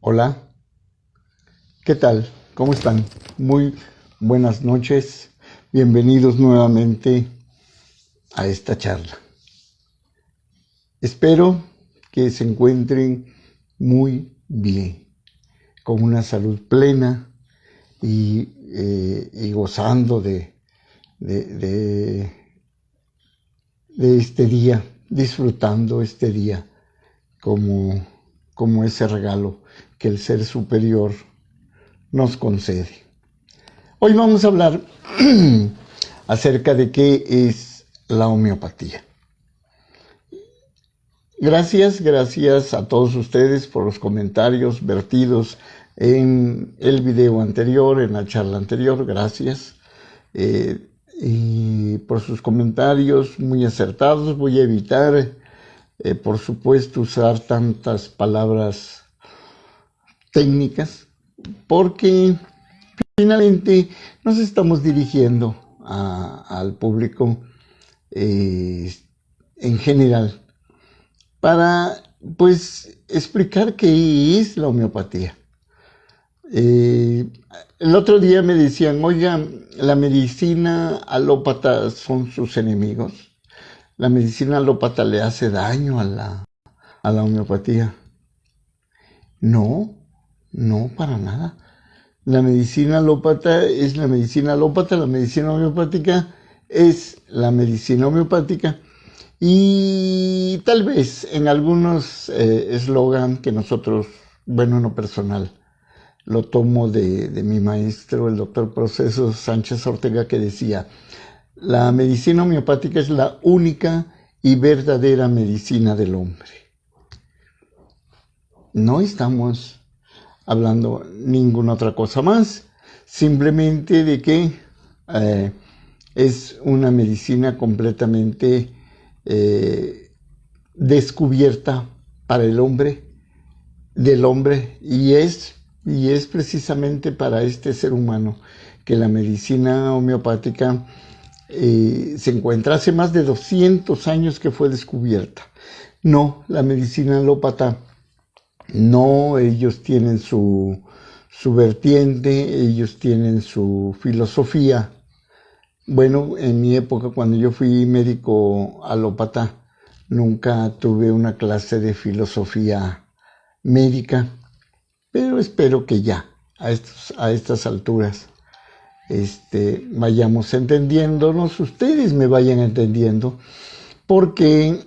Hola, ¿qué tal? ¿Cómo están? Muy buenas noches. Bienvenidos nuevamente a esta charla. Espero que se encuentren muy bien, con una salud plena y gozando de este día, disfrutando este día como ese regalo que el Ser Superior nos concede. Hoy vamos a hablar acerca de qué es la homeopatía. Gracias a todos ustedes por los comentarios vertidos en el video anterior, en la charla anterior. Gracias. Y por sus comentarios muy acertados. Voy a evitar, por supuesto, usar tantas palabras técnicas, porque finalmente nos estamos dirigiendo al público en general para explicar qué es la homeopatía. El otro día me decían, oiga, la medicina alópata son sus enemigos. La medicina alópata le hace daño a la homeopatía. No, para nada. La medicina alópata es la medicina alópata, la medicina homeopática es la medicina homeopática. Y tal vez en algunos eslogan que nosotros, en lo personal, lo tomo de mi maestro, el doctor Proceso Sánchez Ortega, que decía, la medicina homeopática es la única y verdadera medicina del hombre. No estamos hablando ninguna otra cosa más, simplemente de que es una medicina completamente descubierta para el hombre, del hombre, y es precisamente para este ser humano que la medicina homeopática se encuentra. Hace más de 200 años que fue descubierta. No, la medicina alópata, no, ellos tienen su vertiente, ellos tienen su filosofía. Bueno, en mi época, cuando yo fui médico alópata, nunca tuve una clase de filosofía médica, pero espero que ya, a estas alturas, vayamos entendiéndonos, ustedes me vayan entendiendo, porque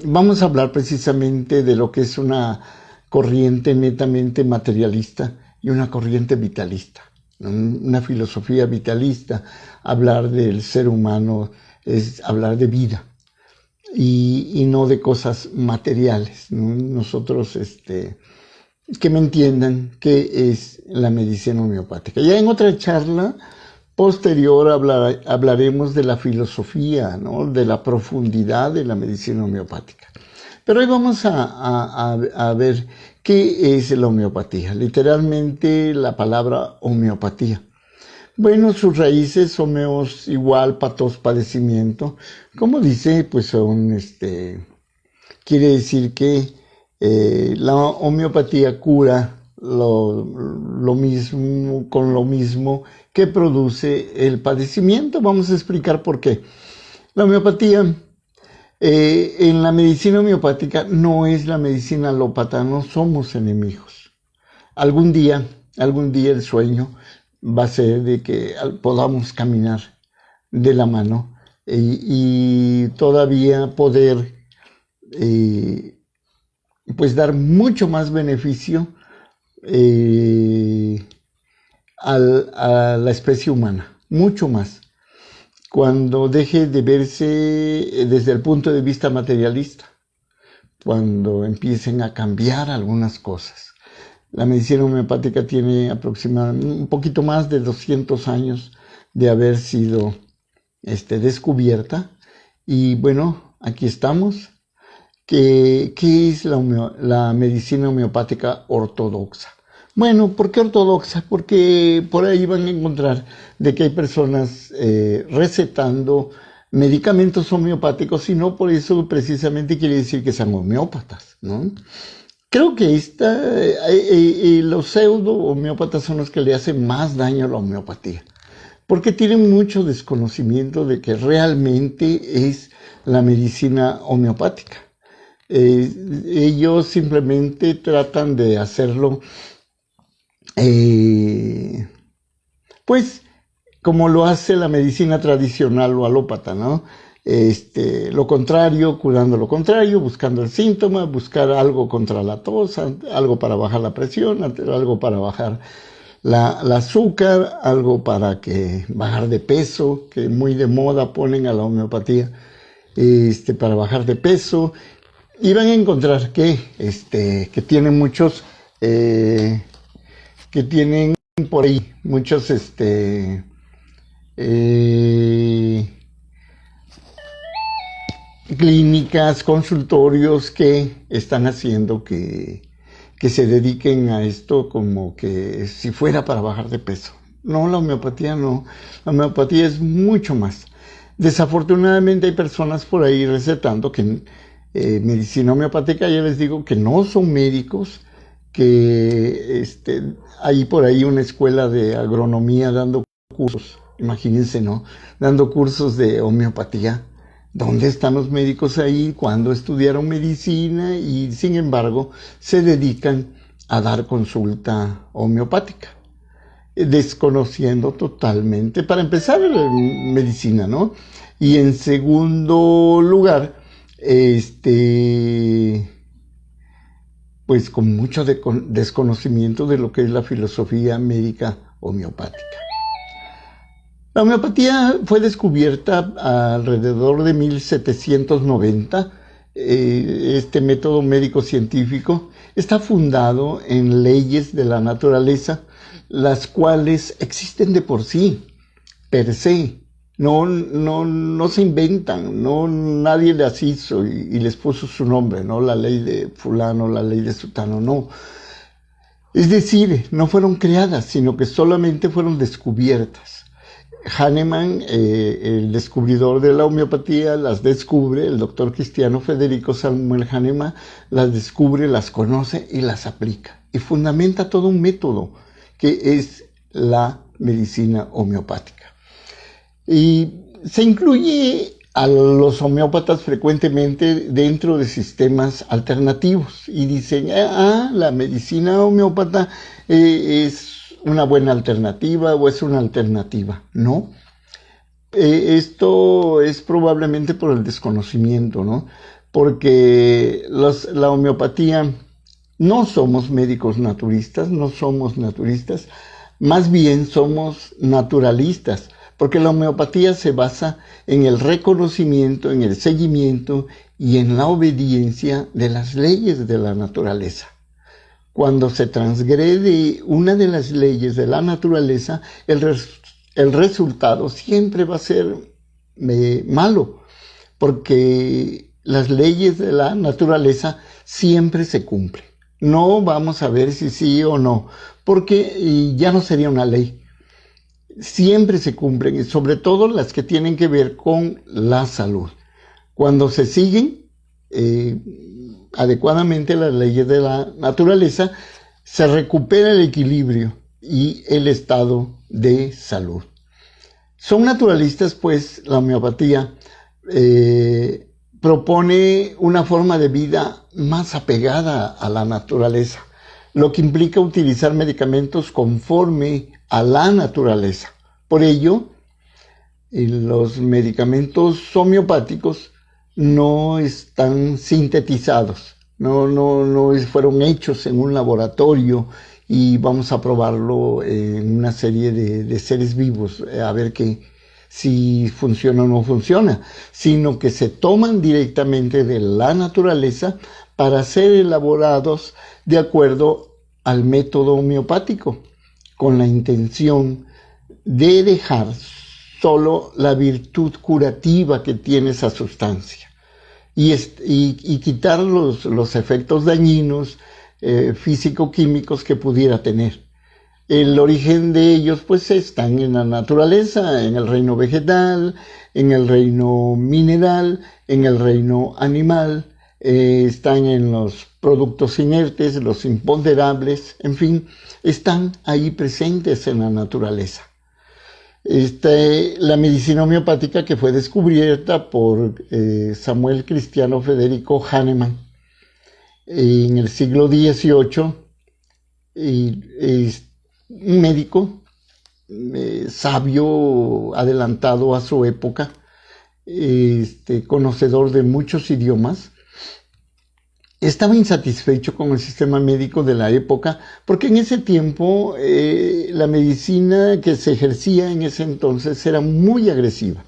vamos a hablar precisamente de lo que es una corriente netamente materialista y una corriente vitalista, una filosofía vitalista. Hablar del ser humano es hablar de vida y no de cosas materiales, ¿no? Nosotros, que me entiendan qué es la medicina homeopática. Ya en otra charla posterior hablaremos de la filosofía, ¿no? De la profundidad de la medicina homeopática. Pero hoy vamos a ver qué es la homeopatía. Literalmente la palabra homeopatía. Bueno, sus raíces, homeos igual, patos, padecimiento. Como dice, pues son, quiere decir que la homeopatía cura lo mismo, con lo mismo que produce el padecimiento. Vamos a explicar por qué. La homeopatía, en la medicina homeopática, no es la medicina alópata, no somos enemigos. Algún día el sueño va a ser de que podamos caminar de la mano y todavía poder dar mucho más beneficio a la especie humana, mucho más, cuando deje de verse desde el punto de vista materialista, cuando empiecen a cambiar algunas cosas. La medicina homeopática tiene aproximadamente un poquito más de 200 años de haber sido descubierta, y bueno, aquí estamos. ¿Qué es la medicina homeopática ortodoxa? Bueno, ¿por qué ortodoxa? Porque por ahí van a encontrar de que hay personas recetando medicamentos homeopáticos, y no por eso precisamente quiere decir que sean homeópatas, ¿no? Creo que los pseudo homeópatas son los que le hacen más daño a la homeopatía, porque tienen mucho desconocimiento de que realmente es la medicina homeopática. Ellos simplemente tratan de hacerlo, pues, como lo hace la medicina tradicional o alópata, ¿no? Lo contrario, curando lo contrario, buscando el síntoma, buscar algo contra la tos, algo para bajar la presión, algo para bajar el azúcar, algo para bajar de peso, que muy de moda ponen a la homeopatía, para bajar de peso. Y van a encontrar que tienen muchos, que tienen por ahí muchos, clínicas, consultorios que están haciendo que se dediquen a esto como que si fuera para bajar de peso. No, la homeopatía no. La homeopatía es mucho más. Desafortunadamente hay personas por ahí recetando que medicina homeopática, ya les digo que no son médicos, que hay por ahí una escuela de agronomía dando cursos, imagínense, ¿no? Dando cursos de homeopatía. ¿Dónde están los médicos ahí? ¿Cuándo estudiaron medicina? Y sin embargo se dedican a dar consulta homeopática, desconociendo totalmente, para empezar, medicina, ¿no? Y en segundo lugar, pues con mucho desconocimiento de lo que es la filosofía médica homeopática. La homeopatía fue descubierta alrededor de 1790. Este método médico-científico está fundado en leyes de la naturaleza, las cuales existen de por sí, per se. No se inventan, nadie las hizo y les puso su nombre, no la ley de fulano, la ley de sutano, no. Es decir, no fueron creadas, sino que solamente fueron descubiertas. Hahnemann, el descubridor de la homeopatía, las descubre, el doctor cristiano Federico Samuel Hahnemann las descubre, las conoce y las aplica. Y fundamenta todo un método que es la medicina homeopática. Y se incluye a los homeópatas frecuentemente dentro de sistemas alternativos y dicen, la medicina homeópata es una buena alternativa o es una alternativa. No, esto es probablemente por el desconocimiento, ¿no? Porque la homeopatía, no somos médicos naturistas, no somos naturistas, más bien somos naturalistas, porque la homeopatía se basa en el reconocimiento, en el seguimiento y en la obediencia de las leyes de la naturaleza. Cuando se transgrede una de las leyes de la naturaleza, el resultado siempre va a ser malo, porque las leyes de la naturaleza siempre se cumplen. No vamos a ver si sí o no, porque ya no sería una ley. Siempre se cumplen, y sobre todo las que tienen que ver con la salud. Cuando se siguen adecuadamente las leyes de la naturaleza, se recupera el equilibrio y el estado de salud. Son naturalistas, pues la homeopatía propone una forma de vida más apegada a la naturaleza, lo que implica utilizar medicamentos conforme a la naturaleza. Por ello, los medicamentos homeopáticos no están sintetizados, no fueron hechos en un laboratorio y vamos a probarlo en una serie de seres vivos, a ver si funciona o no funciona, sino que se toman directamente de la naturaleza para ser elaborados de acuerdo al método homeopático, con la intención de dejar solo la virtud curativa que tiene esa sustancia y quitar los efectos dañinos físico-químicos que pudiera tener. El origen de ellos pues están en la naturaleza, en el reino vegetal, en el reino mineral, en el reino animal, están en los productos inertes, los imponderables, en fin, están ahí presentes en la naturaleza. La medicina homeopática que fue descubierta por Samuel Cristiano Federico Hahnemann en el siglo XVIII, es un médico sabio, adelantado a su época, conocedor de muchos idiomas. Estaba insatisfecho con el sistema médico de la época, porque en ese tiempo la medicina que se ejercía en ese entonces era muy agresiva.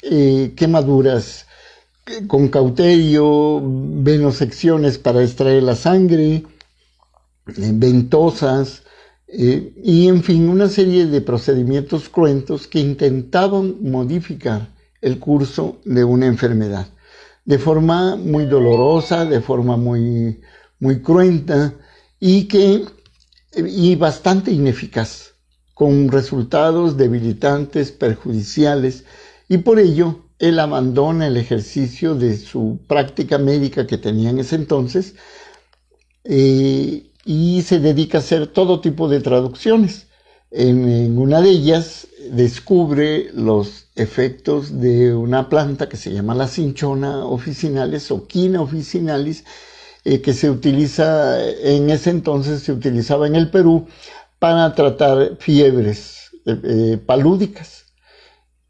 Quemaduras con cauterio, venosecciones para extraer la sangre, ventosas, y en fin, una serie de procedimientos cruentos que intentaban modificar el curso de una enfermedad de forma muy dolorosa, de forma muy, muy cruenta y bastante ineficaz, con resultados debilitantes, perjudiciales, y por ello él abandona el ejercicio de su práctica médica que tenía en ese entonces y se dedica a hacer todo tipo de traducciones. En una de ellas descubre los efectos de una planta que se llama la cinchona officinalis o quina officinalis, que se utiliza, en ese entonces se utilizaba en el Perú para tratar fiebres palúdicas.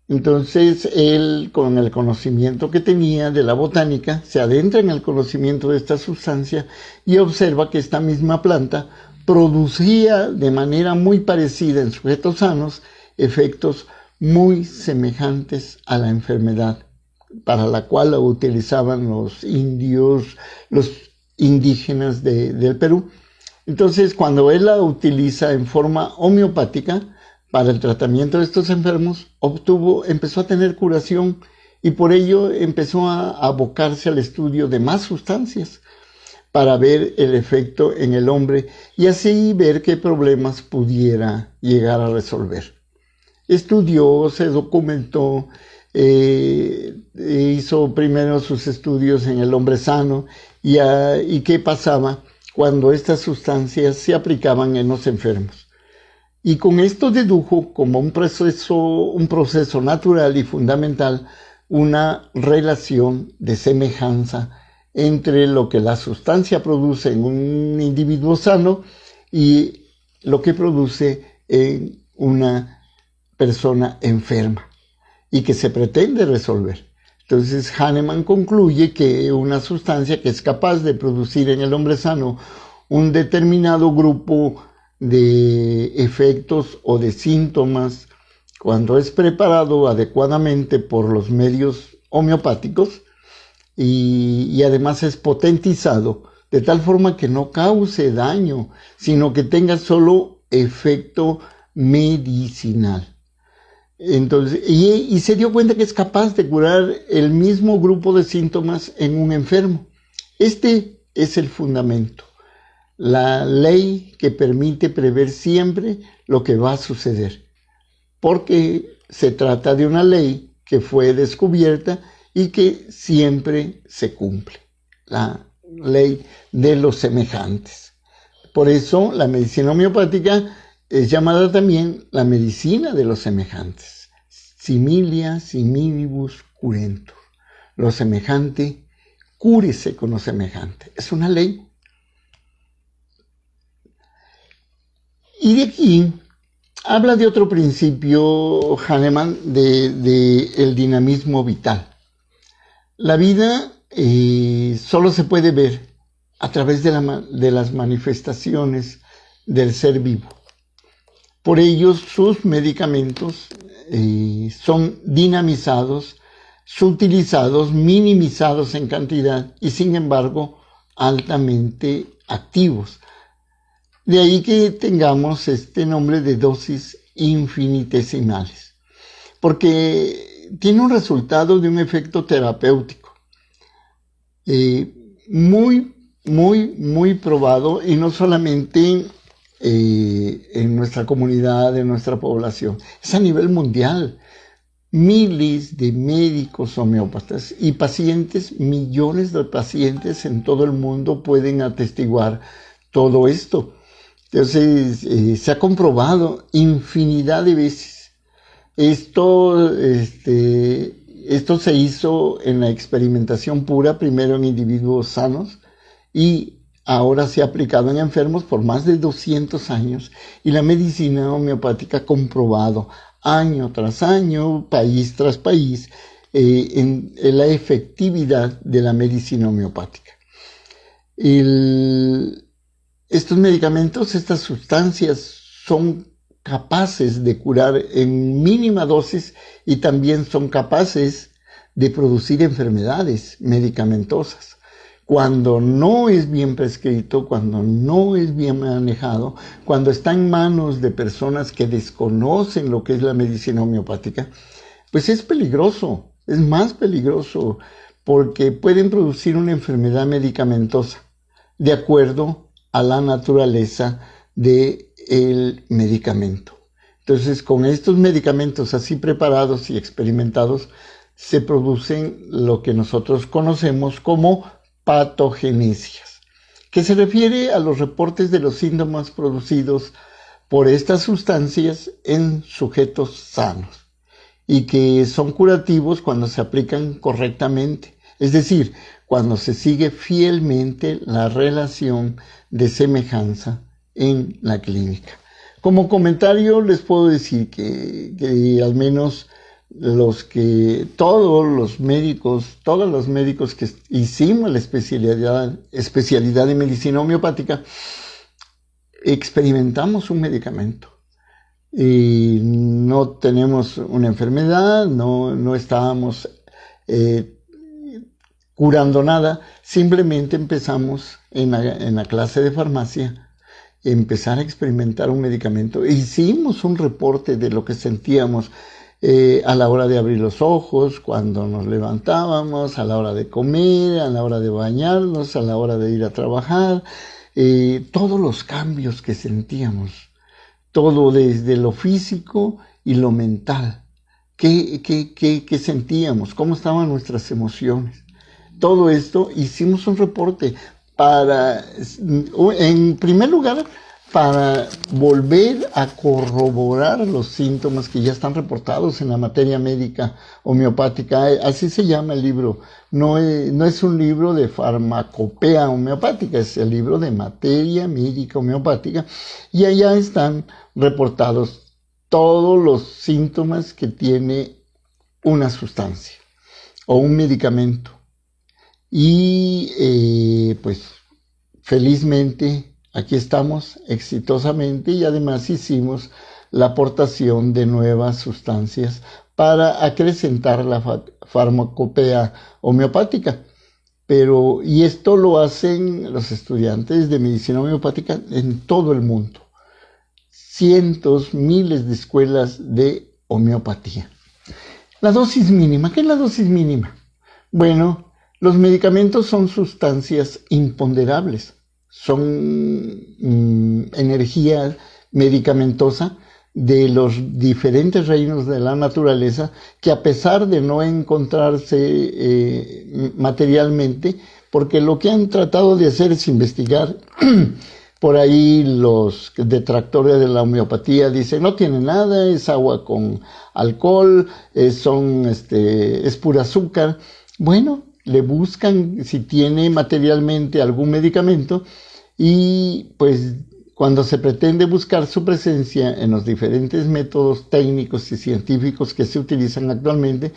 Entonces él, con el conocimiento que tenía de la botánica, se adentra en el conocimiento de esta sustancia y observa que esta misma planta producía de manera muy parecida en sujetos sanos efectos muy semejantes a la enfermedad para la cual la utilizaban los indios, los indígenas del Perú. Entonces, cuando él la utiliza en forma homeopática para el tratamiento de estos enfermos, empezó a tener curación y por ello empezó a abocarse al estudio de más sustancias para ver el efecto en el hombre y así ver qué problemas pudiera llegar a resolver. Estudió, se documentó, hizo primero sus estudios en el hombre sano y qué pasaba cuando estas sustancias se aplicaban en los enfermos. Y con esto dedujo como un proceso natural y fundamental una relación de semejanza entre lo que la sustancia produce en un individuo sano y lo que produce en una persona enferma y que se pretende resolver. Entonces Hahnemann concluye que una sustancia que es capaz de producir en el hombre sano un determinado grupo de efectos o de síntomas, cuando es preparado adecuadamente por los medios homeopáticos y además es potentizado de tal forma que no cause daño, sino que tenga solo efecto medicinal. Entonces, y se dio cuenta que es capaz de curar el mismo grupo de síntomas en un enfermo. Este es el fundamento, la ley que permite prever siempre lo que va a suceder, porque se trata de una ley que fue descubierta y que siempre se cumple, la ley de los semejantes. Por eso la medicina homeopática es llamada también la medicina de los semejantes. Similia similibus curentur. Lo semejante, cúrese con lo semejante. Es una ley. Y de aquí habla de otro principio, Hahnemann, de el dinamismo vital. La vida solo se puede ver a través de las manifestaciones del ser vivo. Por ello, sus medicamentos son dinamizados, subutilizados, minimizados en cantidad y, sin embargo, altamente activos. De ahí que tengamos este nombre de dosis infinitesimales, porque tiene un resultado de un efecto terapéutico muy, muy, muy probado, y no solamente en nuestra comunidad, en nuestra población, es a nivel mundial. miles de médicos homeópatas y pacientes, millones de pacientes en todo el mundo pueden atestiguar todo esto. Entonces, se ha comprobado infinidad de veces. Esto se hizo en la experimentación pura, primero en individuos sanos, y ahora se ha aplicado en enfermos por más de 200 años. Y la medicina homeopática ha comprobado año tras año, país tras país, en la efectividad de la medicina homeopática. Estos medicamentos, estas sustancias son capaces de curar en mínima dosis y también son capaces de producir enfermedades medicamentosas. Cuando no es bien prescrito, cuando no es bien manejado, cuando está en manos de personas que desconocen lo que es la medicina homeopática, pues es peligroso, es más peligroso porque pueden producir una enfermedad medicamentosa de acuerdo a la naturaleza del medicamento. Entonces, con estos medicamentos así preparados y experimentados, se producen lo que nosotros conocemos como patogenesias, que se refiere a los reportes de los síntomas producidos por estas sustancias en sujetos sanos y que son curativos cuando se aplican correctamente, es decir, cuando se sigue fielmente la relación de semejanza en la clínica. Como comentario les puedo decir que al menos todos los médicos que hicimos la especialidad de medicina homeopática, experimentamos un medicamento. Y no tenemos una enfermedad, no estábamos curando nada, simplemente empezamos en la clase de farmacia empezar a experimentar un medicamento. Hicimos un reporte de lo que sentíamos a la hora de abrir los ojos, cuando nos levantábamos, a la hora de comer, a la hora de bañarnos, a la hora de ir a trabajar, todos los cambios que sentíamos, todo desde lo físico y lo mental. ¿Qué sentíamos? ¿Cómo estaban nuestras emociones? Todo esto hicimos un reporte en primer lugar, para volver a corroborar los síntomas que ya están reportados en la materia médica homeopática. Así se llama el libro. No es un libro de farmacopea homeopática, es el libro de materia médica homeopática. Y allá están reportados todos los síntomas que tiene una sustancia o un medicamento. Y pues felizmente aquí estamos exitosamente y además hicimos la aportación de nuevas sustancias para acrecentar la farmacopea homeopática. Y esto lo hacen los estudiantes de medicina homeopática en todo el mundo. Cientos, miles de escuelas de homeopatía. La dosis mínima. ¿Qué es la dosis mínima? Bueno, los medicamentos son sustancias imponderables. Son energía medicamentosa de los diferentes reinos de la naturaleza que, a pesar de no encontrarse materialmente, porque lo que han tratado de hacer es investigar, por ahí los detractores de la homeopatía dicen no tiene nada, es agua con alcohol, es pura azúcar. Bueno, le buscan si tiene materialmente algún medicamento y pues cuando se pretende buscar su presencia en los diferentes métodos técnicos y científicos que se utilizan actualmente,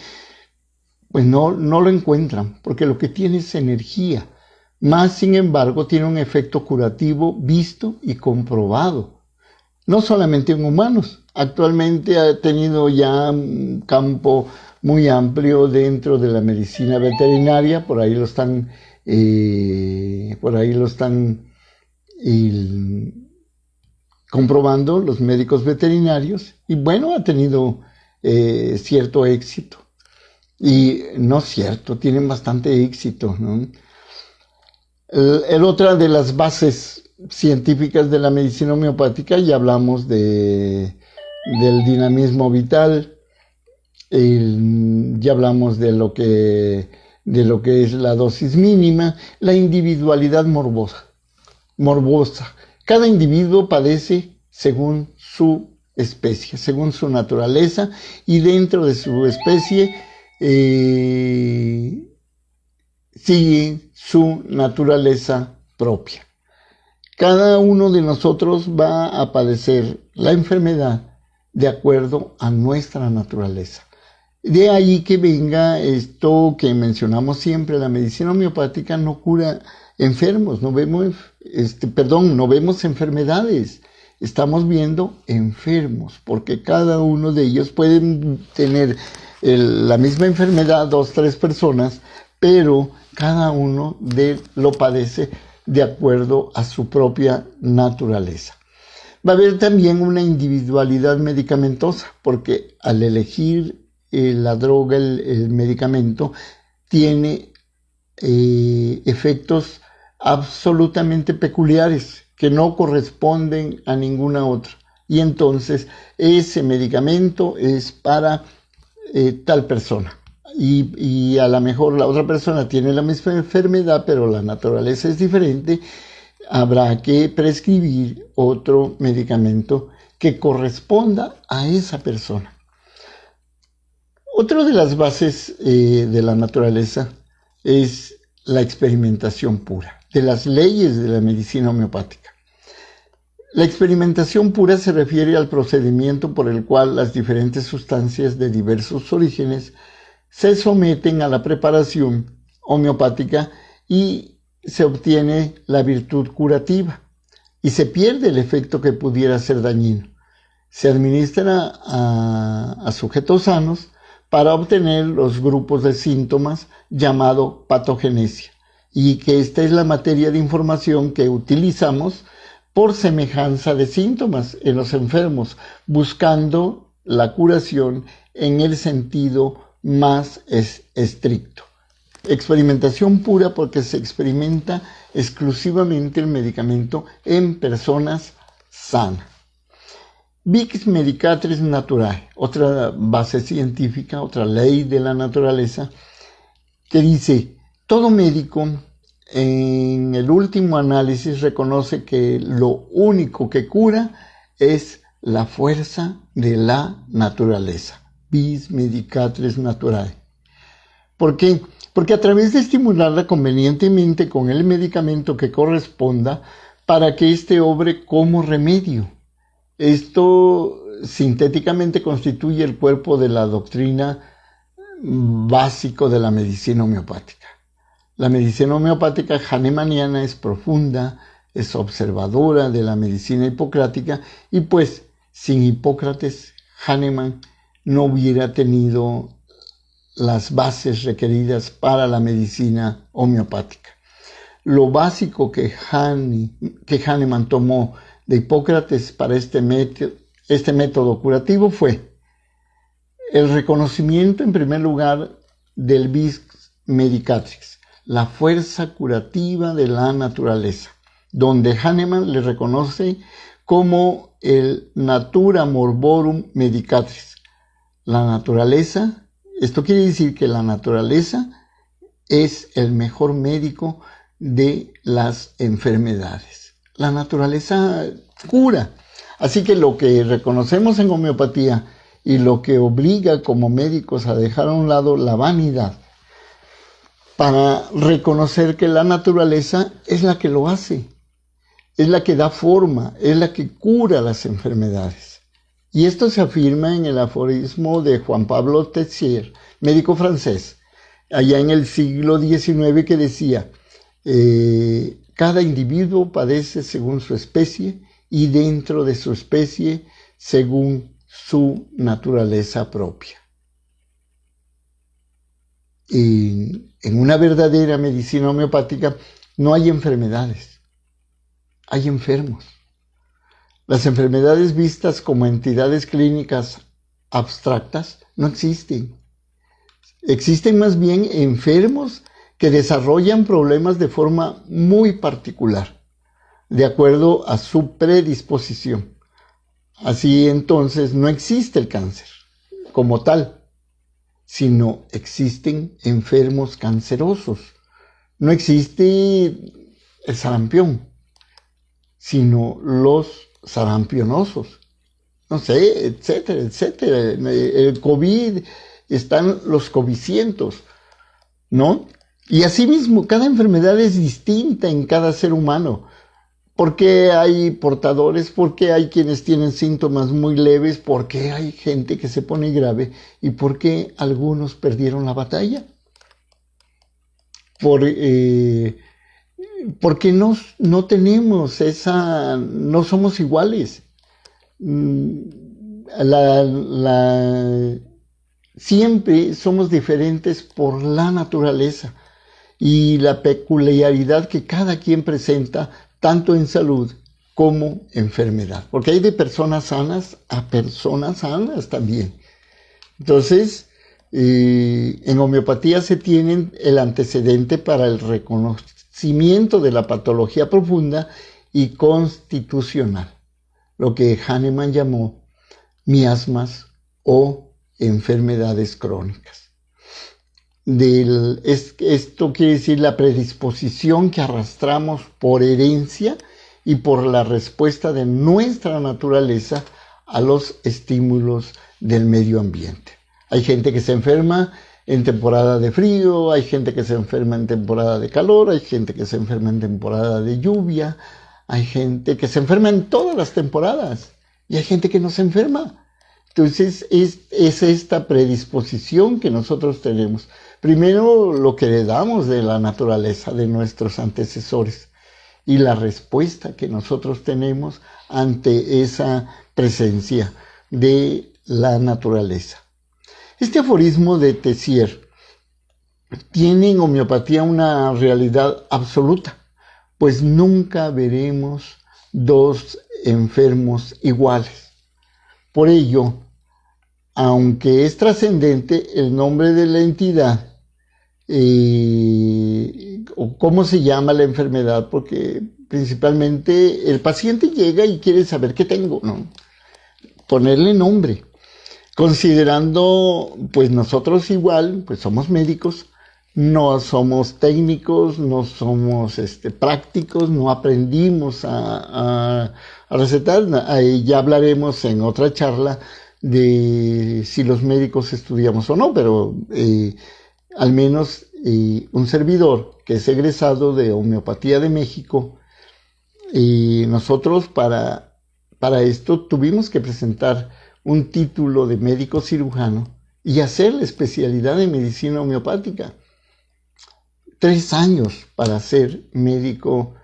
pues no lo encuentran, porque lo que tiene es energía. Más, sin embargo, tiene un efecto curativo visto y comprobado, no solamente en humanos. Actualmente ha tenido ya un campo muy amplio dentro de la medicina veterinaria, por ahí lo están comprobando los médicos veterinarios, y bueno, ha tenido cierto éxito. Y no cierto, tienen bastante éxito, ¿no? Otra de las bases científicas de la medicina homeopática, ya hablamos del dinamismo vital, Ya hablamos de lo que es la dosis mínima, la individualidad morbosa. Cada individuo padece según su especie, según su naturaleza, y dentro de su especie sigue su naturaleza propia. Cada uno de nosotros va a padecer la enfermedad de acuerdo a nuestra naturaleza. De ahí que venga esto que mencionamos siempre: la medicina homeopática no cura enfermos, no vemos enfermedades, estamos viendo enfermos, porque cada uno de ellos pueden tener la misma enfermedad, 2, 3 personas, pero cada uno lo padece de acuerdo a su propia naturaleza. Va a haber también una individualidad medicamentosa, porque al elegir la droga, el medicamento, tiene efectos absolutamente peculiares que no corresponden a ninguna otra. Y entonces ese medicamento es para tal persona. Y a lo mejor la otra persona tiene la misma enfermedad, pero la naturaleza es diferente. Habrá que prescribir otro medicamento que corresponda a esa persona. Otra de las bases de la naturaleza es la experimentación pura, de las leyes de la medicina homeopática. La experimentación pura se refiere al procedimiento por el cual las diferentes sustancias de diversos orígenes se someten a la preparación homeopática y se obtiene la virtud curativa y se pierde el efecto que pudiera ser dañino. Se administra a sujetos sanos para obtener los grupos de síntomas llamado patogenesia, y que esta es la materia de información que utilizamos por semejanza de síntomas en los enfermos, buscando la curación en el sentido más estricto. Experimentación pura porque se experimenta exclusivamente el medicamento en personas sanas. Vix Medicatris Naturae, otra base científica, otra ley de la naturaleza, que dice: todo médico en el último análisis reconoce que lo único que cura es la fuerza de la naturaleza. Vis Medicatris Naturae. ¿Por qué? Porque a través de estimularla convenientemente con el medicamento que corresponda, para que éste obre como remedio. Esto sintéticamente constituye el cuerpo de la doctrina básico de la medicina homeopática. La medicina homeopática hahnemanniana es profunda, es observadora de la medicina hipocrática, y pues sin Hipócrates, Hahnemann no hubiera tenido las bases requeridas para la medicina homeopática. Lo básico que Hahnemann tomó de Hipócrates para este método curativo fue el reconocimiento, en primer lugar, del vis medicatrix, la fuerza curativa de la naturaleza, donde Hahnemann le reconoce como el natura morborum medicatrix, la naturaleza. Esto quiere decir que la naturaleza es el mejor médico de las enfermedades. La naturaleza cura. Así que lo que reconocemos en homeopatía y lo que obliga como médicos a dejar a un lado la vanidad para reconocer que la naturaleza es la que lo hace, es la que da forma, es la que cura las enfermedades. Y esto se afirma en el aforismo de Juan Pablo Texier, médico francés, allá en el siglo XIX, que decía: cada individuo padece según su especie y dentro de su especie según su naturaleza propia. En una verdadera medicina homeopática no hay enfermedades, hay enfermos. Las enfermedades vistas como entidades clínicas abstractas no existen. Existen más bien enfermos que desarrollan problemas de forma muy particular, de acuerdo a su predisposición. Así entonces no existe el cáncer como tal, sino existen enfermos cancerosos. No existe el sarampión, sino los sarampionosos. No sé, etcétera, etcétera. El COVID, están los covicientos, ¿no? Y asimismo, cada enfermedad es distinta en cada ser humano. ¿Por qué hay portadores? ¿Por qué hay quienes tienen síntomas muy leves? ¿Por qué hay gente que se pone grave? ¿Y por qué algunos perdieron la batalla? Porque no tenemos no somos iguales. Siempre somos diferentes por la naturaleza y la peculiaridad que cada quien presenta, tanto en salud como enfermedad. Porque hay de personas sanas a personas sanas también. Entonces, en homeopatía se tiene el antecedente para el reconocimiento de la patología profunda y constitucional, lo que Hahnemann llamó miasmas o enfermedades crónicas. Esto quiere decir la predisposición que arrastramos por herencia y por la respuesta de nuestra naturaleza a los estímulos del medio ambiente. Hay gente que se enferma en temporada de frío, hay gente que se enferma en temporada de calor, hay gente que se enferma en temporada de lluvia, hay gente que se enferma en todas las temporadas y hay gente que no se enferma. Entonces es esta predisposición que nosotros tenemos. Primero, lo que heredamos de la naturaleza de nuestros antecesores y la respuesta que nosotros tenemos ante esa presencia de la naturaleza. Este aforismo de Tessier tiene en homeopatía una realidad absoluta, pues nunca veremos dos enfermos iguales. Por ello, aunque es trascendente el nombre de la entidad, o cómo se llama la enfermedad, porque principalmente el paciente llega y quiere saber qué tengo, ¿no? Ponerle nombre, considerando, pues nosotros igual, pues somos médicos, no somos técnicos, no somos prácticos, no aprendimos a recetar. Ahí ya hablaremos en otra charla de si los médicos estudiamos o no, pero al menos un servidor que es egresado de Homeopatía de México, nosotros para esto tuvimos que presentar un título de médico cirujano y hacer la especialidad de medicina homeopática. 3 años para ser médico,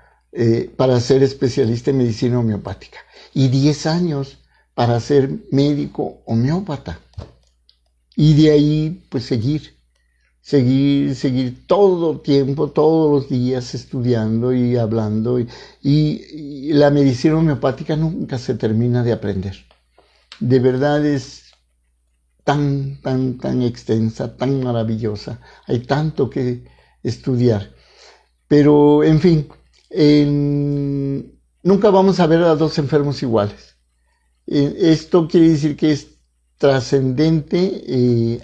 para ser especialista en medicina homeopática y 10 años para ser médico homeópata. Y de ahí, pues seguir todo tiempo, todos los días estudiando y hablando. Y la medicina homeopática nunca se termina de aprender. De verdad es tan extensa, tan maravillosa. Hay tanto que estudiar. Pero, en fin, nunca vamos a ver a dos enfermos iguales. Esto quiere decir que es trascendente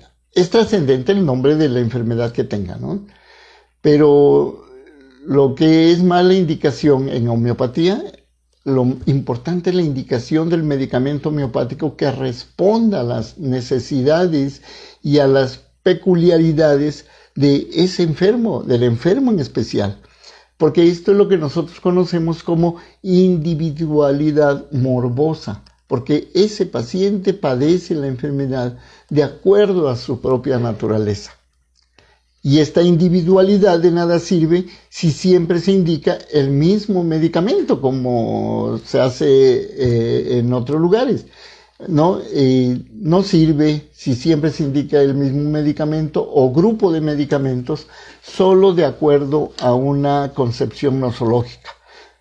el nombre de la enfermedad que tenga, ¿no? Pero lo que es mala indicación en homeopatía, lo importante es la indicación del medicamento homeopático que responda a las necesidades y a las peculiaridades de ese enfermo, del enfermo en especial. Porque esto es lo que nosotros conocemos como individualidad morbosa, porque ese paciente padece la enfermedad de acuerdo a su propia naturaleza. Y esta individualidad de nada sirve si siempre se indica el mismo medicamento, como se hace en otros lugares. No sirve si siempre se indica el mismo medicamento o grupo de medicamentos solo de acuerdo a una concepción nosológica,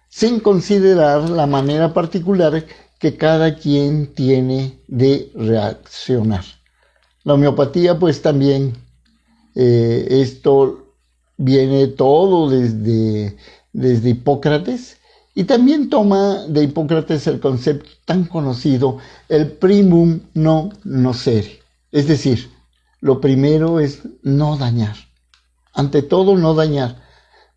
sin considerar la manera particular que cada quien tiene de reaccionar. La homeopatía, pues también, esto viene todo desde Hipócrates, y también toma de Hipócrates el concepto tan conocido, el primum non nocere, es decir, Lo primero es no dañar. Ante todo, no dañar,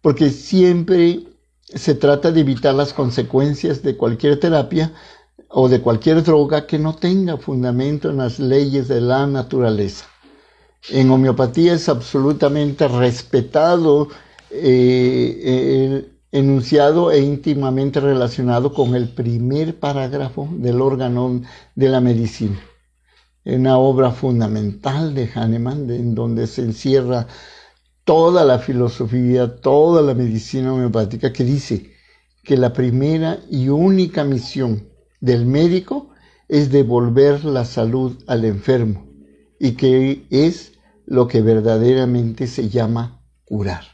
porque siempre se trata de evitar las consecuencias de cualquier terapia o de cualquier droga que no tenga fundamento en las leyes de la naturaleza. En homeopatía es absolutamente respetado el enunciado e íntimamente relacionado con el primer parágrafo del órgano de la medicina. Una obra fundamental de Hahnemann, en donde se encierra toda la filosofía, toda la medicina homeopática, que dice que la primera y única misión del médico es devolver la salud al enfermo, y que es lo que verdaderamente se llama curar.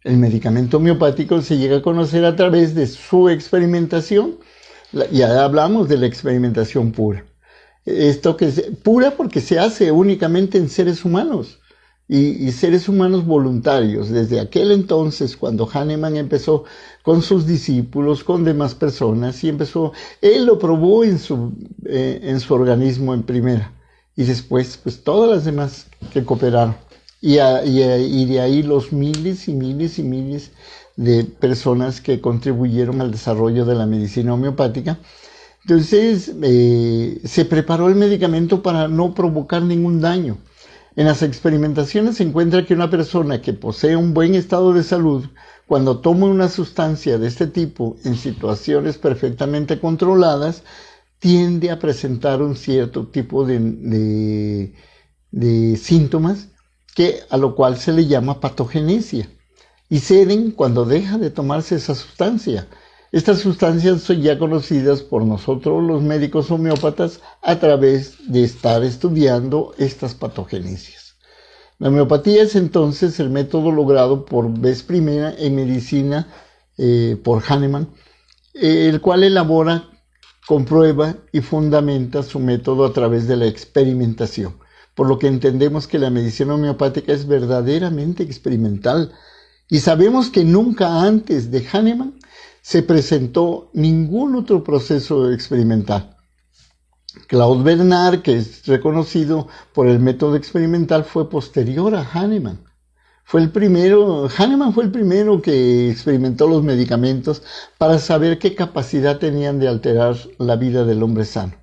El medicamento homeopático se llega a conocer a través de su experimentación. Ya hablamos de la experimentación pura. Esto que es pura porque se hace únicamente en seres humanos y seres humanos voluntarios. Desde aquel entonces, cuando Hahnemann empezó con sus discípulos, con demás personas, y él lo probó en su organismo en primera, y después pues todas las demás que cooperaron, y de ahí los miles y miles y miles de personas que contribuyeron al desarrollo de la medicina homeopática. Entonces se preparó el medicamento para no provocar ningún daño. En las experimentaciones se encuentra que una persona que posee un buen estado de salud, cuando toma una sustancia de este tipo en situaciones perfectamente controladas, tiende a presentar un cierto tipo de síntomas, a lo cual se le llama patogenesia, y ceden cuando deja de tomarse esa sustancia. Estas sustancias son ya conocidas por nosotros los médicos homeópatas a través de estar estudiando estas patogenesias. La homeopatía es entonces el método logrado por vez primera en medicina por Hahnemann, el cual elabora, comprueba y fundamenta su método a través de la experimentación, por lo que entendemos que la medicina homeopática es verdaderamente experimental, y sabemos que nunca antes de Hahnemann se presentó ningún otro proceso experimental. Claude Bernard, que es reconocido por el método experimental, fue posterior a Hahnemann. Hahnemann fue el primero que experimentó los medicamentos para saber qué capacidad tenían de alterar la vida del hombre sano,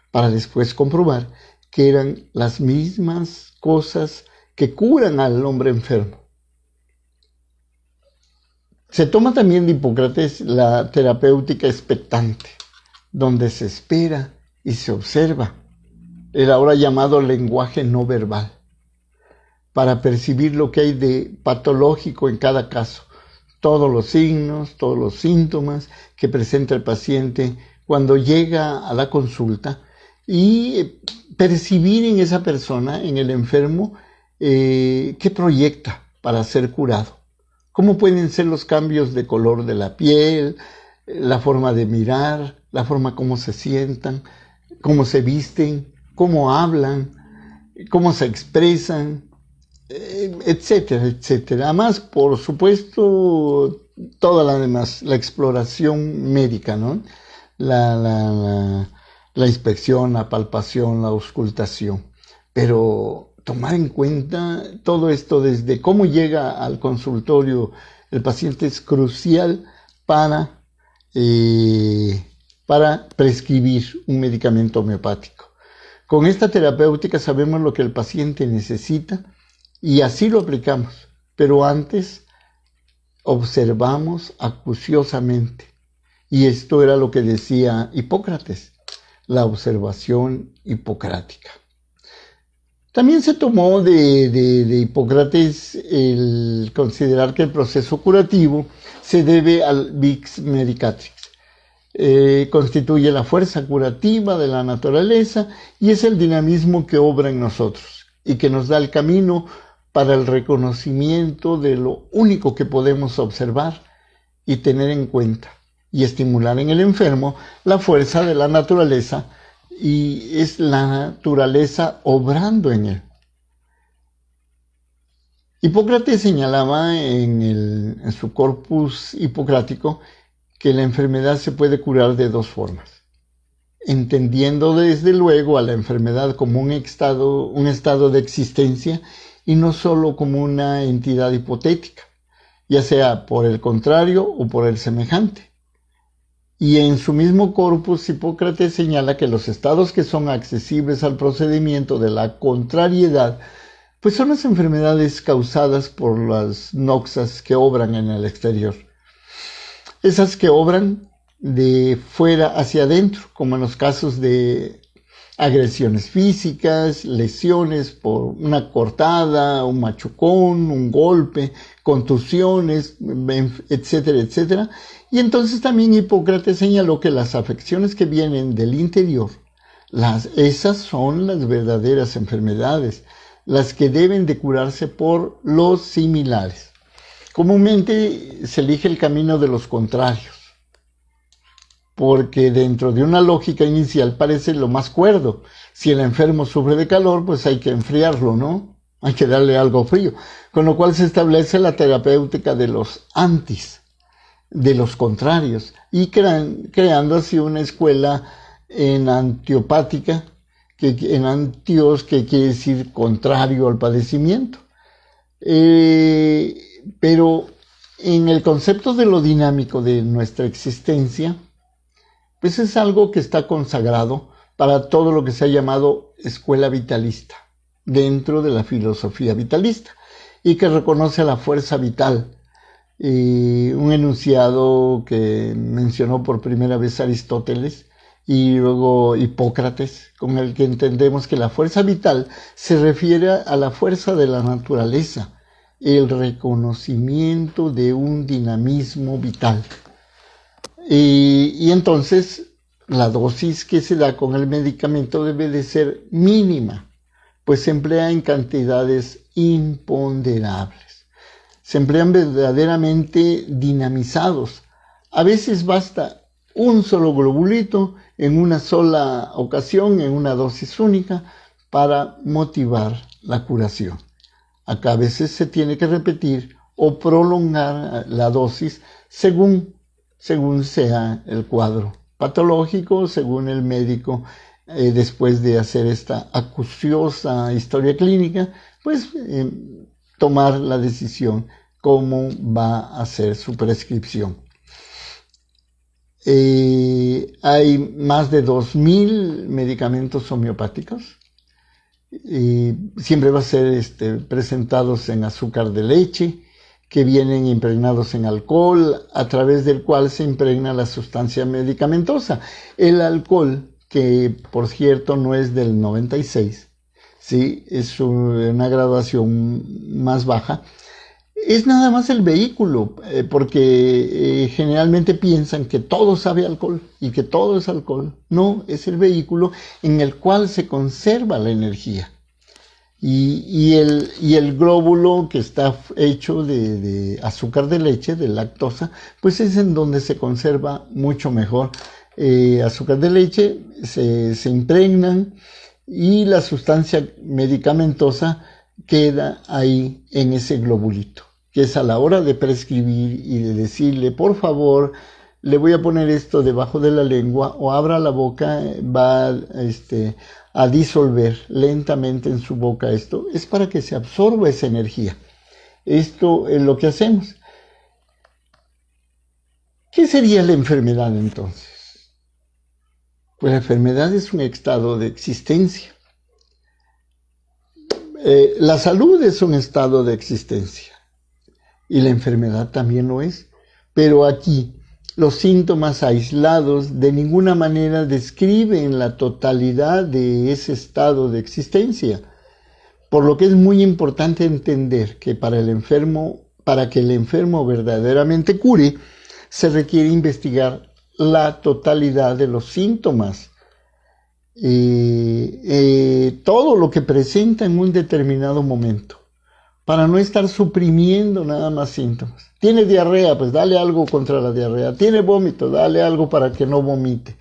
para después comprobar que eran las mismas cosas que curan al hombre enfermo. Se toma también de Hipócrates la terapéutica expectante, donde se espera y se observa el ahora llamado lenguaje no verbal, para percibir lo que hay de patológico en cada caso, todos los signos, todos los síntomas que presenta el paciente cuando llega a la consulta, y percibir en esa persona, en el enfermo, qué proyecta para ser curado. ¿Cómo pueden ser los cambios de color de la piel, la forma de mirar, la forma como se sientan, cómo se visten, cómo hablan, cómo se expresan, etcétera, etcétera? Además, por supuesto, toda la exploración médica, ¿no? La inspección, la palpación, la auscultación. Pero tomar en cuenta todo esto desde cómo llega al consultorio el paciente es crucial para prescribir un medicamento homeopático. Con esta terapéutica sabemos lo que el paciente necesita y así lo aplicamos, pero antes observamos acuciosamente. Y esto era lo que decía Hipócrates, la observación hipocrática. También se tomó de Hipócrates el considerar que el proceso curativo se debe al Vix Medicatrix. Constituye la fuerza curativa de la naturaleza y es el dinamismo que obra en nosotros y que nos da el camino para el reconocimiento de lo único que podemos observar y tener en cuenta, y estimular en el enfermo la fuerza de la naturaleza, y es la naturaleza obrando en él. Hipócrates señalaba en su corpus hipocrático que la enfermedad se puede curar de dos formas: entendiendo desde luego a la enfermedad como un estado de existencia y no solo como una entidad hipotética, ya sea por el contrario o por el semejante. Y en su mismo corpus, Hipócrates señala que los estados que son accesibles al procedimiento de la contrariedad, pues son las enfermedades causadas por las noxas que obran en el exterior. Esas que obran de fuera hacia adentro, como en los casos de agresiones físicas, lesiones por una cortada, un machucón, un golpe, contusiones, etcétera, etcétera. Y entonces también Hipócrates señaló que las afecciones que vienen del interior, esas son las verdaderas enfermedades, las que deben de curarse por los similares. Comúnmente se elige el camino de los contrarios, porque dentro de una lógica inicial parece lo más cuerdo. Si el enfermo sufre de calor, pues hay que enfriarlo, ¿no? Hay que darle algo frío. Con lo cual se establece la terapéutica de los antis, de los contrarios, y creando así una escuela enantiopática, en antios, que quiere decir contrario al padecimiento. Pero en el concepto de lo dinámico de nuestra existencia, pues es algo que está consagrado para todo lo que se ha llamado escuela vitalista, dentro de la filosofía vitalista, y que reconoce la fuerza vital, un enunciado que mencionó por primera vez Aristóteles y luego Hipócrates, con el que entendemos que la fuerza vital se refiere a la fuerza de la naturaleza, el reconocimiento de un dinamismo vital. Y entonces la dosis que se da con el medicamento debe de ser mínima, pues se emplea en cantidades imponderables. Se emplean verdaderamente dinamizados. A veces basta un solo globulito en una sola ocasión, en una dosis única, para motivar la curación. Acá a veces se tiene que repetir o prolongar la dosis según sea el cuadro patológico, según el médico, después de hacer esta acuciosa historia clínica, pues tomar la decisión cómo va a ser su prescripción. Hay más de 2,000 medicamentos homeopáticos. Siempre va a ser presentados en azúcar de leche, que vienen impregnados en alcohol, a través del cual se impregna la sustancia medicamentosa. El alcohol, que por cierto no es del 96, ¿sí? Es una graduación más baja, es nada más el vehículo, porque generalmente piensan que todo sabe a alcohol y que todo es alcohol. No, es el vehículo en el cual se conserva la energía. Y el glóbulo, que está hecho de azúcar de leche, de lactosa, pues es en donde se conserva mucho mejor. Azúcar de leche se impregnan y la sustancia medicamentosa queda ahí en ese globulito, que es a la hora de prescribir y de decirle, por favor, le voy a poner esto debajo de la lengua, o abra la boca, va a disolver lentamente en su boca esto, es para que se absorba esa energía. Esto es lo que hacemos. ¿Qué sería la enfermedad entonces? Pues la enfermedad es un estado de existencia. La salud es un estado de existencia y la enfermedad también lo es, pero aquí los síntomas aislados de ninguna manera describen la totalidad de ese estado de existencia, por lo que es muy importante entender que para que el enfermo verdaderamente cure, se requiere investigar la totalidad de los síntomas, todo lo que presenta en un determinado momento, para no estar suprimiendo nada más síntomas. Tiene diarrea, pues dale algo contra la diarrea. Tiene vómito, dale algo para que no vomite.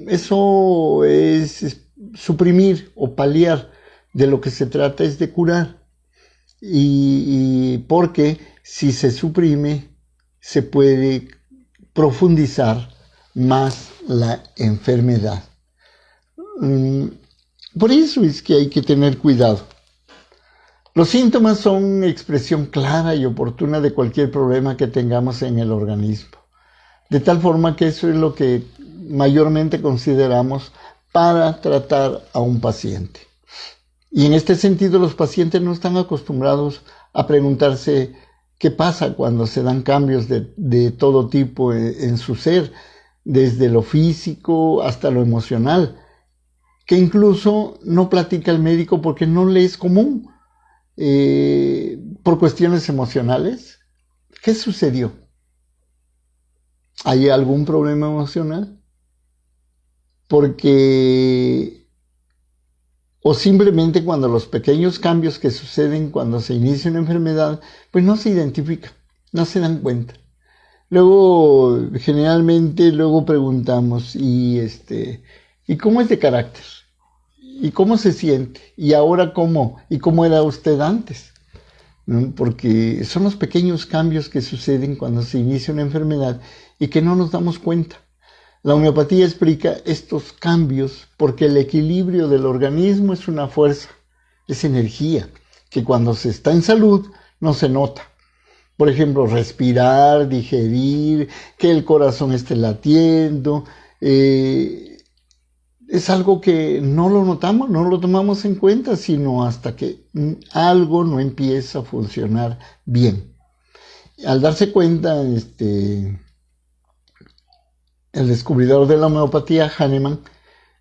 Eso es suprimir o paliar. De lo que se trata es de curar. Y porque si se suprime, se puede profundizar más la enfermedad. Por eso es que hay que tener cuidado. Los síntomas son expresión clara y oportuna de cualquier problema que tengamos en el organismo. De tal forma que eso es lo que mayormente consideramos para tratar a un paciente. Y en este sentido, los pacientes no están acostumbrados a preguntarse qué pasa cuando se dan cambios de todo tipo en su ser, desde lo físico hasta lo emocional, que incluso no platica el médico porque no le es común, por cuestiones emocionales. ¿Qué sucedió? ¿Hay algún problema emocional? O simplemente cuando los pequeños cambios que suceden cuando se inicia una enfermedad, pues no se identifican, no se dan cuenta. Luego, generalmente, preguntamos, ¿y cómo es de carácter? ¿Y cómo se siente? ¿Y ahora cómo? ¿Y cómo era usted antes? ¿No? Porque son los pequeños cambios que suceden cuando se inicia una enfermedad y que no nos damos cuenta. La homeopatía explica estos cambios porque el equilibrio del organismo es una fuerza, es energía, que cuando se está en salud no se nota. Por ejemplo, respirar, digerir, que el corazón esté latiendo, es algo que no lo notamos, no lo tomamos en cuenta, sino hasta que algo no empieza a funcionar bien. Al darse cuenta, el descubridor de la homeopatía, Hahnemann,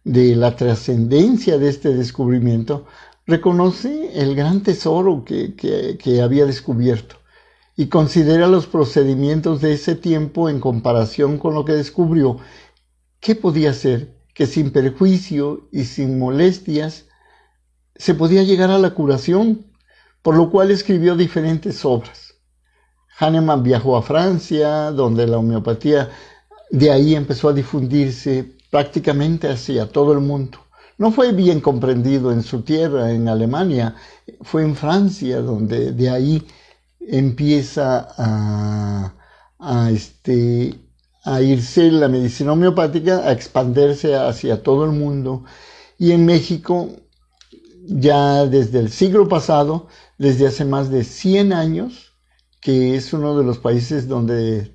de la trascendencia de este descubrimiento, reconoce el gran tesoro que había descubierto y considera los procedimientos de ese tiempo en comparación con lo que descubrió, qué podía hacer que sin perjuicio y sin molestias se podía llegar a la curación, por lo cual escribió diferentes obras. Hahnemann viajó a Francia, donde la homeopatía de ahí empezó a difundirse prácticamente hacia todo el mundo. No fue bien comprendido en su tierra, en Alemania, fue en Francia donde de ahí empieza a irse la medicina homeopática, a expandirse hacia todo el mundo. Y en México, ya desde el siglo pasado, desde hace más de 100 años, que es uno de los países donde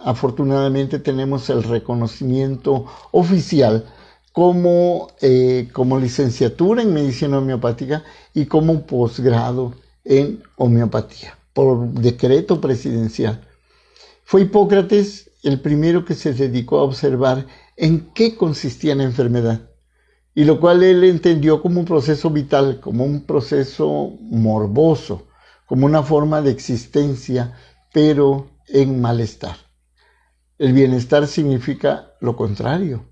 afortunadamente tenemos el reconocimiento oficial como licenciatura en medicina homeopática y como posgrado en homeopatía, por decreto presidencial. Fue Hipócrates el primero que se dedicó a observar en qué consistía la enfermedad, y lo cual él entendió como un proceso vital, como un proceso morboso, como una forma de existencia, pero en malestar. El bienestar significa lo contrario.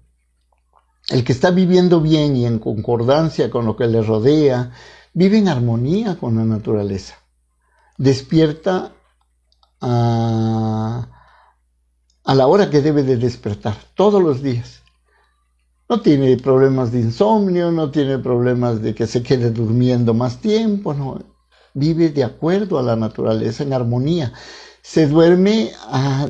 El que está viviendo bien y en concordancia con lo que le rodea, vive en armonía con la naturaleza. Despierta a la hora que debe de despertar, todos los días. No tiene problemas de insomnio, no tiene problemas de que se quede durmiendo más tiempo, no. Vive de acuerdo a la naturaleza, en armonía. Se duerme a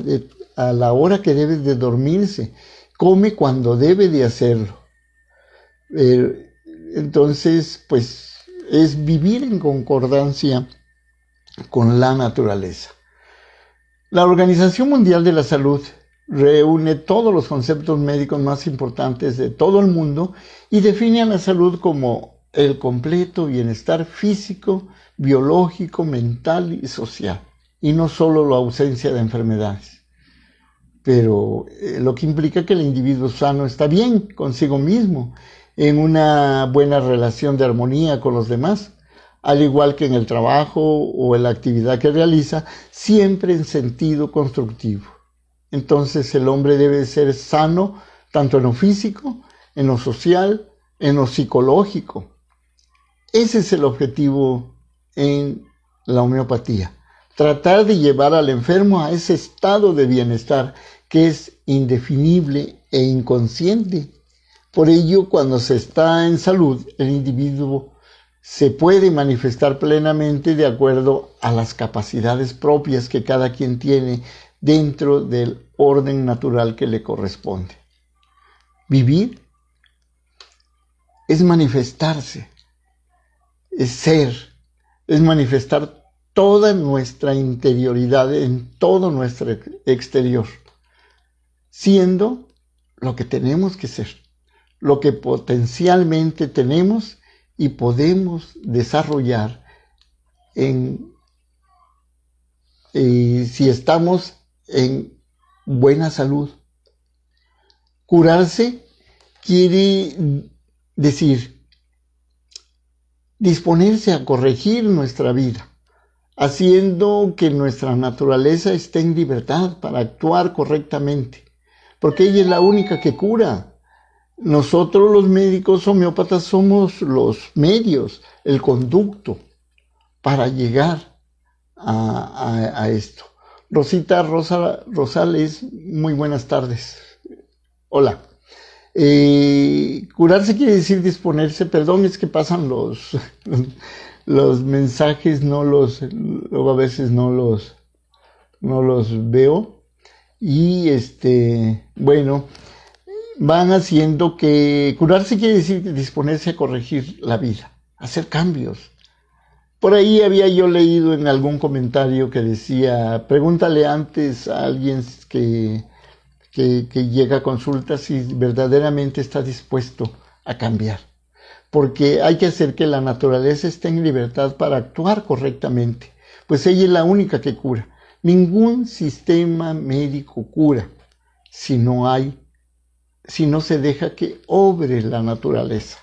la hora que debe de dormirse, come cuando debe de hacerlo. Entonces, pues, es vivir en concordancia con la naturaleza. La Organización Mundial de la Salud reúne todos los conceptos médicos más importantes de todo el mundo y define a la salud como el completo bienestar físico, biológico, mental y social, y no solo la ausencia de enfermedades. Pero lo que implica que el individuo sano está bien consigo mismo, en una buena relación de armonía con los demás, al igual que en el trabajo o en la actividad que realiza, siempre en sentido constructivo. Entonces el hombre debe ser sano tanto en lo físico, en lo social, en lo psicológico. Ese es el objetivo en la homeopatía. Tratar de llevar al enfermo a ese estado de bienestar que es indefinible e inconsciente. Por ello, cuando se está en salud, el individuo se puede manifestar plenamente de acuerdo a las capacidades propias que cada quien tiene dentro del orden natural que le corresponde. Vivir es manifestarse, es ser, es manifestar toda nuestra interioridad en todo nuestro exterior, siendo lo que tenemos que ser, lo que potencialmente tenemos y podemos desarrollar si estamos en buena salud. Curarse quiere decir disponerse a corregir nuestra vida, haciendo que nuestra naturaleza esté en libertad para actuar correctamente, porque ella es la única que cura. Nosotros los médicos homeópatas somos los medios, el conducto para llegar a esto. Rosita Rosales, muy buenas tardes. Hola. Curarse quiere decir disponerse, perdón, es que pasan los mensajes, luego a veces no los veo, y bueno, van haciendo que curarse quiere decir disponerse a corregir la vida, hacer cambios. Por ahí había yo leído en algún comentario que decía, pregúntale antes a alguien que llega a consulta si verdaderamente está dispuesto a cambiar. Porque hay que hacer que la naturaleza esté en libertad para actuar correctamente, pues ella es la única que cura. Ningún sistema médico cura si no se deja que obre la naturaleza.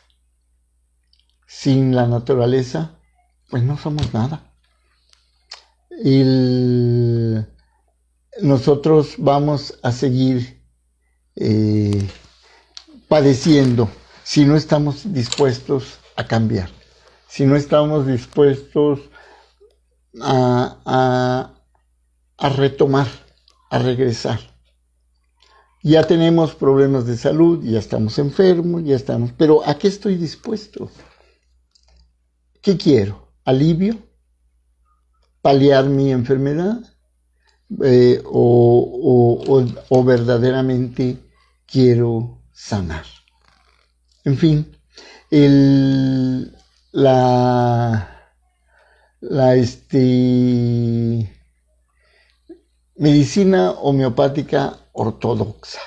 Sin la naturaleza, pues no somos nada. Nosotros vamos a seguir padeciendo si no estamos dispuestos a cambiar, si no estamos dispuestos a retomar, a regresar. Ya tenemos problemas de salud, ya estamos enfermos, pero ¿a qué estoy dispuesto? ¿Qué quiero? ¿Alivio? ¿Paliar mi enfermedad? O verdaderamente quiero sanar. En fin, medicina homeopática ortodoxa.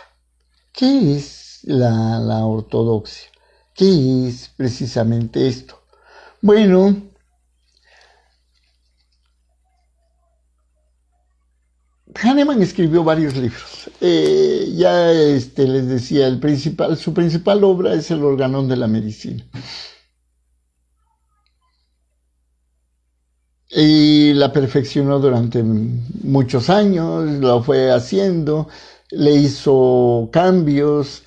¿Qué es la ortodoxia? ¿Qué es precisamente esto? Bueno, Hahnemann escribió varios libros. Les decía, su principal obra es el Organón de la Medicina. Y la perfeccionó durante muchos años, lo fue haciendo, le hizo cambios,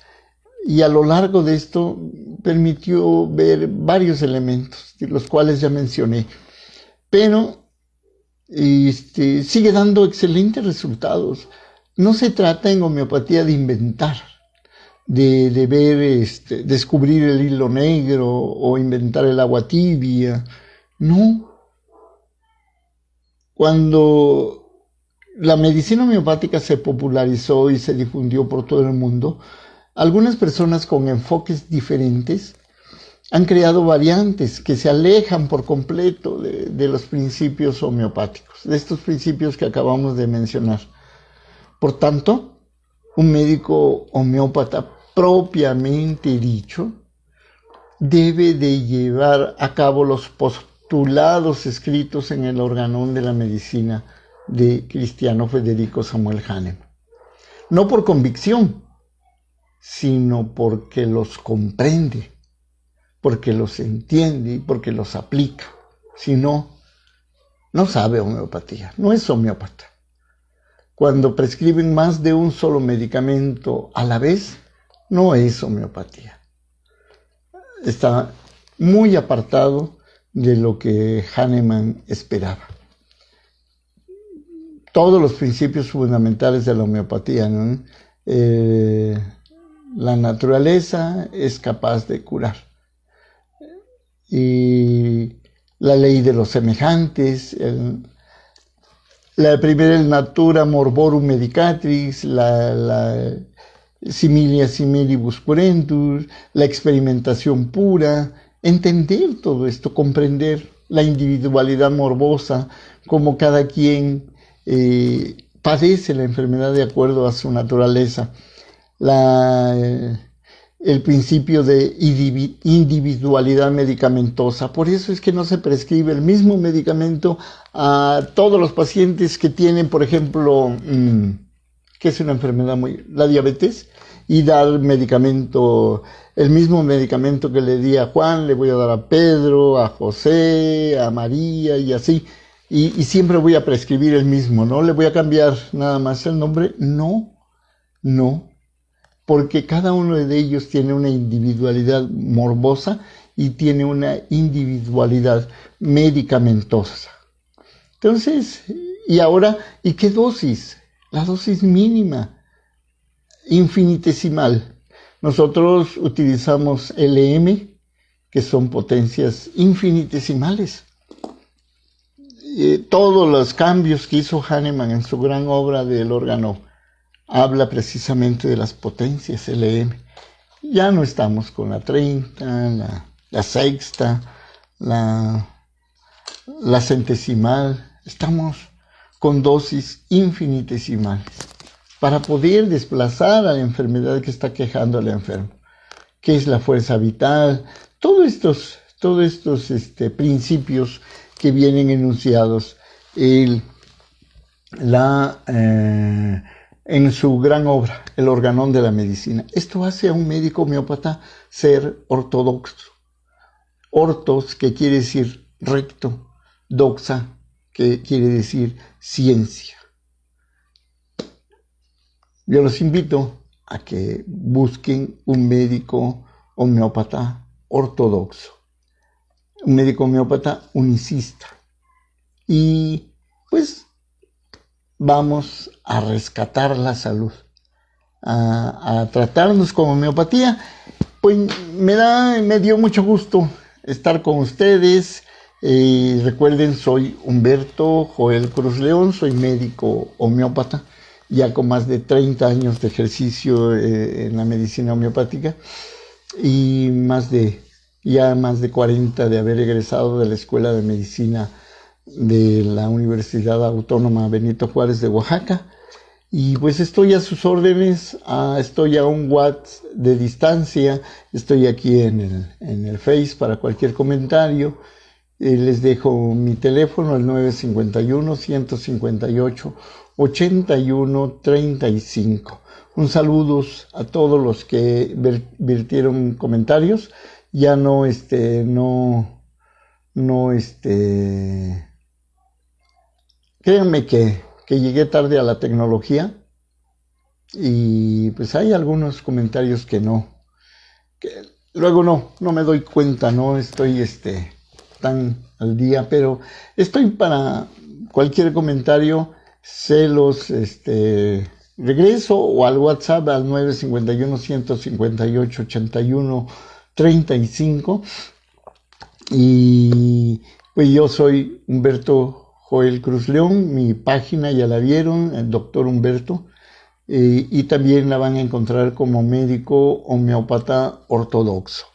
y a lo largo de esto permitió ver varios elementos, los cuales ya mencioné. Pero sigue dando excelentes resultados. No se trata en homeopatía de inventar, de ver, descubrir el hilo negro o inventar el agua tibia. No. Cuando la medicina homeopática se popularizó y se difundió por todo el mundo, algunas personas con enfoques diferentes han creado variantes que se alejan por completo de los principios homeopáticos, de estos principios que acabamos de mencionar. Por tanto, un médico homeópata propiamente dicho debe de llevar a cabo los postulados escritos en el Organón de la Medicina de Cristiano Federico Samuel Hahnemann. No por convicción, sino porque los comprende, porque los entiende y porque los aplica. Si no, no sabe homeopatía, no es homeópata. Cuando prescriben más de un solo medicamento a la vez, no es homeopatía. Está muy apartado de lo que Hahnemann esperaba. Todos los principios fundamentales de la homeopatía, ¿no? La naturaleza es capaz de curar. Y la ley de los semejantes, la primera, el natura morborum medicatrix, similia similibus curentur, la experimentación pura, entender todo esto, comprender la individualidad morbosa, como cada quien padece la enfermedad de acuerdo a su naturaleza, el principio de individualidad medicamentosa. Por eso es que no se prescribe el mismo medicamento a todos los pacientes que tienen, por ejemplo, que es una enfermedad la diabetes, y dar medicamento, el mismo medicamento que le di a Juan, le voy a dar a Pedro, a José, a María y así. Y siempre voy a prescribir el mismo, ¿no? Le voy a cambiar nada más el nombre. No, porque cada uno de ellos tiene una individualidad morbosa y tiene una individualidad medicamentosa. Entonces, ¿y ahora? ¿Y qué dosis? La dosis mínima, infinitesimal. Nosotros utilizamos LM, que son potencias infinitesimales. Todos los cambios que hizo Hahnemann en su gran obra del órgano habla precisamente de las potencias LM. Ya no estamos con la 30, la sexta, la centesimal, estamos con dosis infinitesimales para poder desplazar a la enfermedad que está quejando al enfermo, que es la fuerza vital, todos estos principios que vienen enunciados en su gran obra, El Organón de la Medicina. Esto hace a un médico homeópata ser ortodoxo. Ortos, que quiere decir recto, doxa, que quiere decir ciencia. Yo los invito a que busquen un médico homeópata ortodoxo, un médico homeópata unicista. Y pues vamos a rescatar la salud, a tratarnos con homeopatía. Pues me dio mucho gusto estar con ustedes. Recuerden, soy Humberto Joel Cruz León, soy médico homeópata, ya con más de 30 años de ejercicio en la medicina homeopática y más de 40 de haber egresado de la Escuela de Medicina de la Universidad Autónoma Benito Juárez de Oaxaca. Y pues estoy a sus órdenes, estoy a un watt de distancia, estoy aquí en el Face para cualquier comentario. Les dejo mi teléfono, el 951-158-8135. Un saludo a todos los que vertieron comentarios. Ya créanme que llegué tarde a la tecnología y pues hay algunos comentarios que luego no me doy cuenta, no estoy tan al día, pero estoy para cualquier comentario, se los regreso o al WhatsApp al 951-158-8135 y pues yo soy Humberto Joel Cruz León, mi página ya la vieron, el doctor Humberto, y también la van a encontrar como médico homeópata ortodoxo.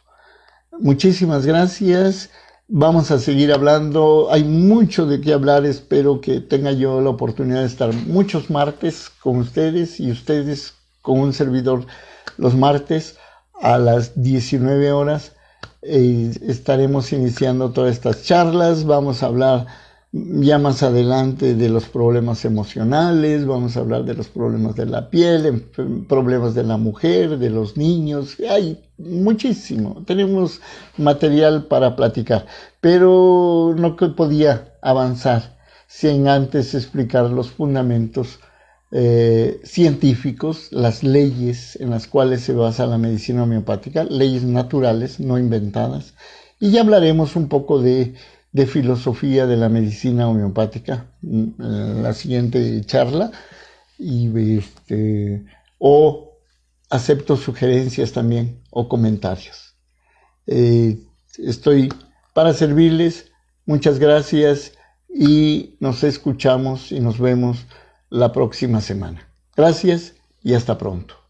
Muchísimas gracias. Vamos a seguir hablando, hay mucho de qué hablar, espero que tenga yo la oportunidad de estar muchos martes con ustedes y ustedes con un servidor los martes a las 19 horas. Estaremos iniciando todas estas charlas, vamos a hablar ya más adelante de los problemas emocionales, vamos a hablar de los problemas de la piel, problemas de la mujer, de los niños, hay muchísimo, tenemos material para platicar, pero no podía avanzar sin antes explicar los fundamentos científicos, las leyes en las cuales se basa la medicina homeopática, leyes naturales, no inventadas, y ya hablaremos un poco de filosofía de la medicina homeopática en la siguiente charla o acepto sugerencias también o comentarios. Estoy para servirles. Muchas gracias y nos escuchamos y nos vemos la próxima semana. Gracias y hasta pronto.